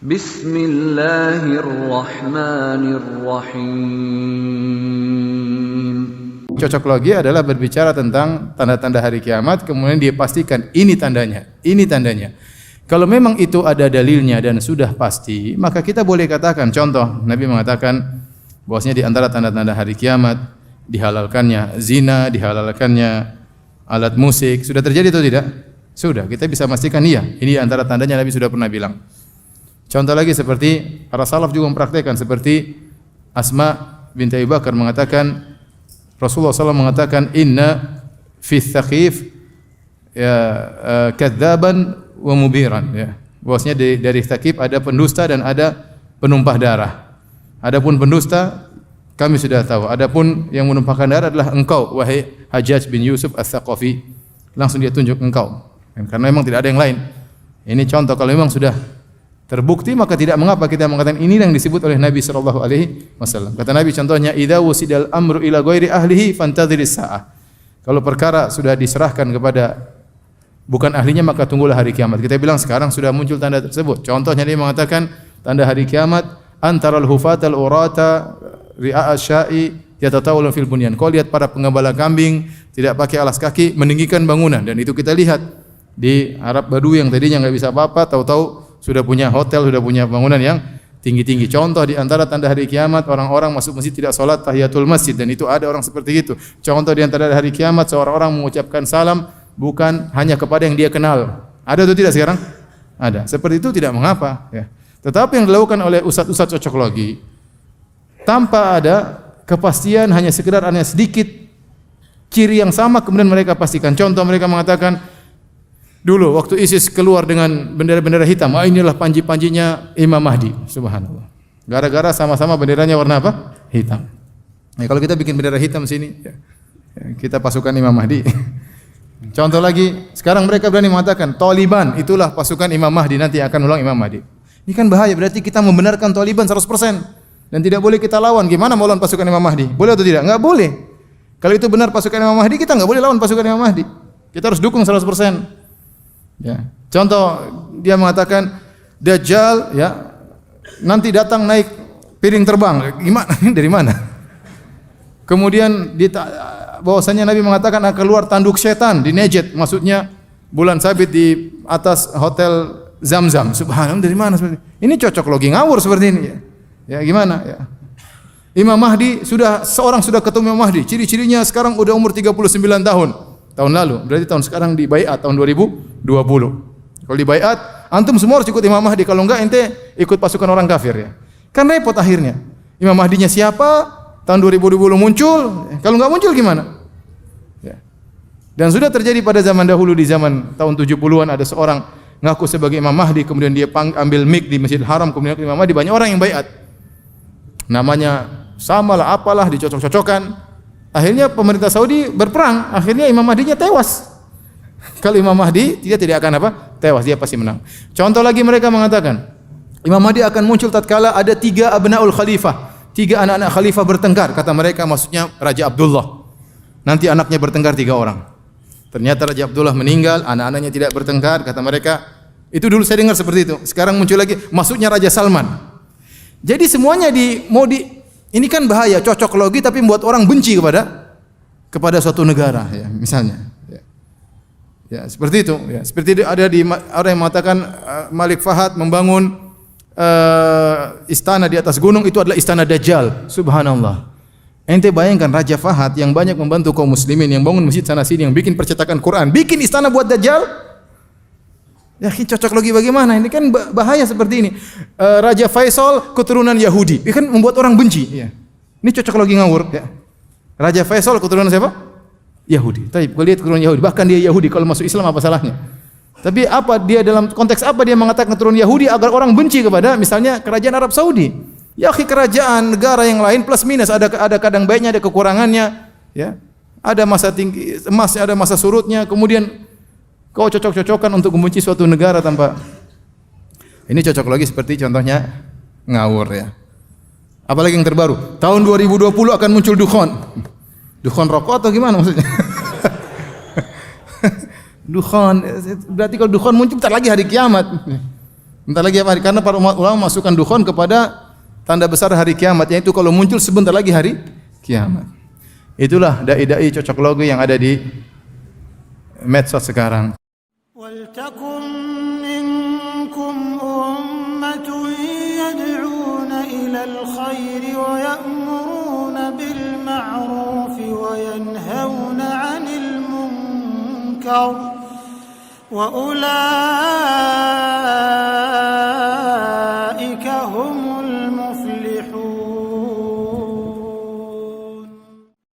Bismillahirrahmanirrahim. Cocok logi adalah berbicara tentang tanda-tanda hari kiamat, kemudian dia pastikan ini tandanya, ini tandanya. Kalau memang itu ada dalilnya dan sudah pasti, maka kita boleh katakan, contoh, Nabi mengatakan bahwasanya di antara tanda-tanda hari kiamat dihalalkannya zina, dihalalkannya alat musik. Sudah terjadi atau tidak? Sudah. Kita bisa memastikan iya. Ini antara tandanya, Nabi sudah pernah bilang. Contoh lagi seperti para salaf juga mempraktikkan, seperti Asma binti Abi Bakar mengatakan, Rasulullah SAW mengatakan, inna fi Tsaqif ya kadzaban wa mubiran, ya. Bahwasanya dari Tsaqif ada pendusta dan ada penumpah darah. Adapun pendusta kami sudah tahu. Adapun yang menumpahkan darah adalah engkau, wahai Hajjaj bin Yusuf Ats-Tsaqafi. Langsung dia tunjuk engkau. Karena memang tidak ada yang lain. Ini contoh, kalau memang sudah terbukti maka tidak mengapa kita mengatakan ini yang disebut oleh Nabi sallallahu alaihi wasallam. Kata Nabi contohnya, idza wusidal amru ila ghairi ahlihi fantadhiris saah. Kalau perkara sudah diserahkan kepada bukan ahlinya maka tunggulah hari kiamat. Kita bilang sekarang sudah muncul tanda tersebut. Contohnya dia mengatakan tanda hari kiamat antaral hufatal urata ri'a asya'i yatatawalun fil bunyan. Kau lihat para penggembala kambing tidak pakai alas kaki meninggikan bangunan, dan itu kita lihat di Arab Badui yang tadinya enggak bisa apa-apa, tahu-tahu sudah punya hotel, sudah punya bangunan yang tinggi-tinggi. Contoh di antara tanda hari kiamat, orang-orang masuk masjid tidak salat tahiyatul masjid, dan itu ada orang seperti itu. Contoh di antara hari kiamat, seorang orang mengucapkan salam bukan hanya kepada yang dia kenal. Ada atau tidak sekarang? Ada. Seperti itu tidak mengapa, ya. Tetapi yang dilakukan oleh ustaz-ustaz cocok logi tanpa ada kepastian, hanya sekedar hanya sedikit ciri yang sama kemudian mereka pastikan. Contoh, mereka mengatakan dulu waktu ISIS keluar dengan bendera-bendera hitam, inilah panji-panjinya Imam Mahdi. Subhanallah. Gara-gara sama-sama benderanya warna apa? Hitam. Nah, kalau kita bikin bendera hitam sini, ya, kita pasukan Imam Mahdi. Contoh lagi, sekarang mereka berani mengatakan Taliban itulah pasukan Imam Mahdi, nanti akan ulang Imam Mahdi. Ini kan bahaya, berarti kita membenarkan Taliban 100% dan tidak boleh kita lawan. Gimana mau lawan pasukan Imam Mahdi? Boleh atau tidak? Enggak boleh. Kalau itu benar pasukan Imam Mahdi, kita enggak boleh lawan pasukan Imam Mahdi. Kita harus dukung 100%. Ya. Contoh, dia mengatakan Dajjal, ya, nanti datang naik piring terbang. Gimana? Dari mana? Kemudian bahwasanya Nabi mengatakan akan keluar tanduk setan di Najd, maksudnya bulan sabit di atas hotel Zam-Zam. Subhanallah, dari mana seperti ini? Ini cocok logi ngawur seperti ini, ya. Ya gimana, ya. Imam Mahdi seorang sudah ketemu Imam Mahdi. Ciri-cirinya sekarang udah umur 39 tahun. Tahun lalu, berarti tahun sekarang di baiat tahun 2020. Kalau di baiat, antum semua harus ikut Imam Mahdi. Kalau enggak, ente ikut pasukan orang kafir, ya. Kan repot akhirnya. Imam Mahdinya siapa? Tahun 2020 muncul. Kalau enggak muncul gimana? Ya. Dan sudah terjadi pada zaman dahulu, di zaman tahun 70-an ada seorang ngaku sebagai Imam Mahdi, kemudian dia ambil mic di Masjidil Haram, kemudian Imam Mahdi, banyak orang yang baiat. Namanya samalah apalah, dicocok-cocokkan. Akhirnya pemerintah Saudi berperang, akhirnya Imam Mahdinya tewas. Kalau Imam Mahdi dia tidak akan apa? Tewas, dia pasti menang. Contoh lagi, mereka mengatakan Imam Mahdi akan muncul tatkala ada 3 abnaul khalifah, 3 anak-anak khalifah bertengkar. Kata mereka maksudnya Raja Abdullah. Nanti anaknya bertengkar 3 orang. Ternyata Raja Abdullah meninggal, anak-anaknya tidak bertengkar. Kata mereka, itu dulu saya dengar seperti itu. Sekarang muncul lagi, maksudnya Raja Salman. Jadi semuanya ini kan bahaya, cocok logi tapi membuat orang benci kepada suatu negara, ya, misalnya. Ya, seperti itu. Ya, seperti ada orang yang mengatakan Malik Fahad membangun istana di atas gunung, itu adalah istana Dajjal. Subhanallah. Ente bayangkan Raja Fahad yang banyak membantu kaum muslimin, yang bangun masjid sana sini, yang bikin percetakan Quran, bikin istana buat Dajjal. Ya, cocok logi bagaimana? Ini kan bahaya seperti ini. Raja Faisal keturunan Yahudi, ini kan membuat orang benci. Ya. Ini cocok logi ngawur. Ya. Raja Faisal keturunan siapa? Yahudi. Tapi kalau lihat keturunan Yahudi, bahkan dia Yahudi, kalau masuk Islam apa salahnya? Tapi apa dia dalam konteks apa dia mengatakan keturunan Yahudi agar orang benci kepada misalnya kerajaan Arab Saudi? Ya, kerajaan negara yang lain plus minus, ada kadang baiknya, ada kekurangannya, ya. Ada masa tinggi emasnya, ada masa surutnya. Kemudian kau cocok-cocokkan untuk membenci suatu negara tanpa. Ini cocok lagi seperti contohnya ngawur, ya. Apalagi yang terbaru, tahun 2020 akan muncul dukhon. Dukhon rokok atau gimana maksudnya? Dukhon, berarti kalau dukhon muncul bentar lagi hari kiamat. Bentar lagi apa hari? Karena para ulama masukkan dukhon kepada tanda besar hari kiamat, yaitu kalau muncul sebentar lagi hari kiamat. Itulah dai-dai cocok logi yang ada di medsos sekarang. وَلْتَكُنْ مِنْكُمْ أُمَّةٌ يَدْعُونَ إِلَى الْخَيْرِ وَيَأْمُرُونَ بِالْمَعْرُوفِ وَيَنْهَوْنَ عَنِ الْمُنْكَرِ وَأُولَٰئِكَ